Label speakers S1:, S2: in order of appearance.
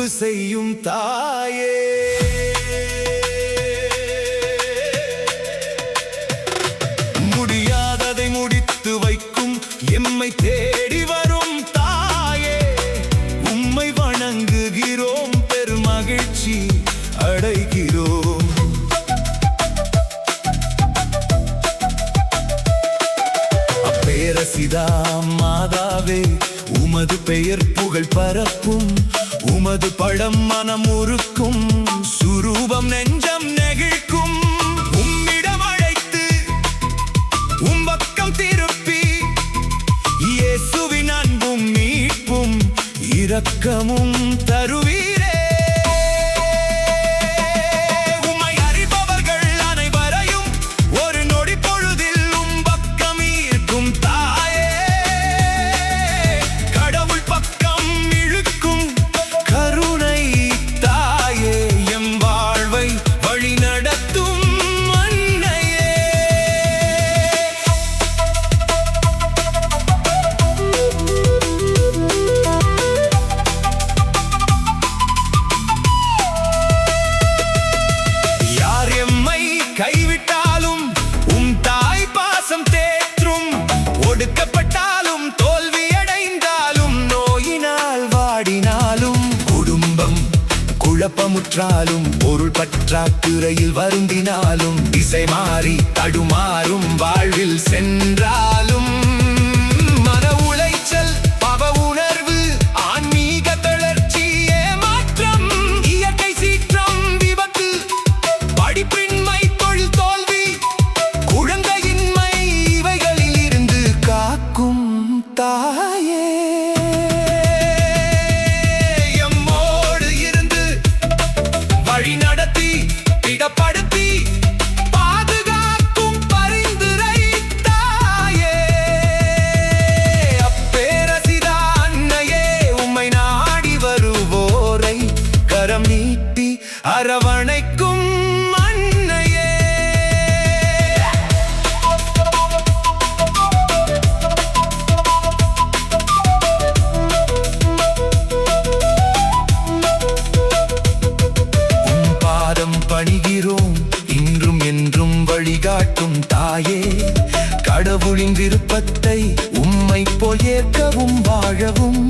S1: அன்பு செய்யும் தாயே. முடியாததை முடித்து வைக்கும் எம்மை தேடி வரும் தாயே, உம்மை வணங்குகிறோம், பெருமகிழ்ச்சி அடைகிறோம். அப்பேரசிதா மாதாவே, உமது பெயர் புகழ் பரப்பும், உமது படம் மனம் உருக்கும், சுரூபம் நெஞ்சம் நெகிழ்க்கும். உம்மிடம் அழைத்து உம்பக்கம் திருப்பி, இயேசுவின் அன்பும் மீட்பும் இரக்கமும் தருவீரே. உம்மை அறிபவர்கள் அனைவரையும் ஒரு நொடி பொழுதில் உம்பக்கம் ஈர்க்கும் தாயே, கடவுள் பக்கம் இழுக்கும் கருணை தாயே, எம் வாழ்வை வழி நடத்தும் அன்னையே. யார் எம்மை கைவிட்டாலும் உம் தாய் பாசம் தேற்றும், ஒடுக்கப்பட்டாலும் தோல்வியடைந்தாலும் நோயினால் வாடினாலும், குடும்பம் குழப்பமுற்றாலும் பொருள் பற்றாக்குறையில் வருந்தினாலும், திசை மாறி தடுமாறும் வாழ்வில் சென்றாலும், மன உளைச்சல் பவ உணர்வு ஆன்மீக தளர்ச்சி ஏமாற்றம் இயற்கை சீற்றம் விபத்து படிப்பின்மை தொழில் தோல்வி குழந்தையின்மை இவைகளில் இருந்து காக்கும் தாயே, எம்மோடு இருந்து வழி நடத்தி திடப்படுத்தி பாதுகாக்கும் பரிந்துரை தாயே. அப்பேரசிதா அன்னையே, உம்மை நாடி வருவோரை கரம் நீட்டி அரவணைக்கும் அன்னையே. உம் பாதம் பணிகிறோம், இன்றும் என்றும் வழிகாட்டும் தாயே, கடவுளின் விருப்பத்தை உம்மை போல் ஏற்கவும் வாழவும்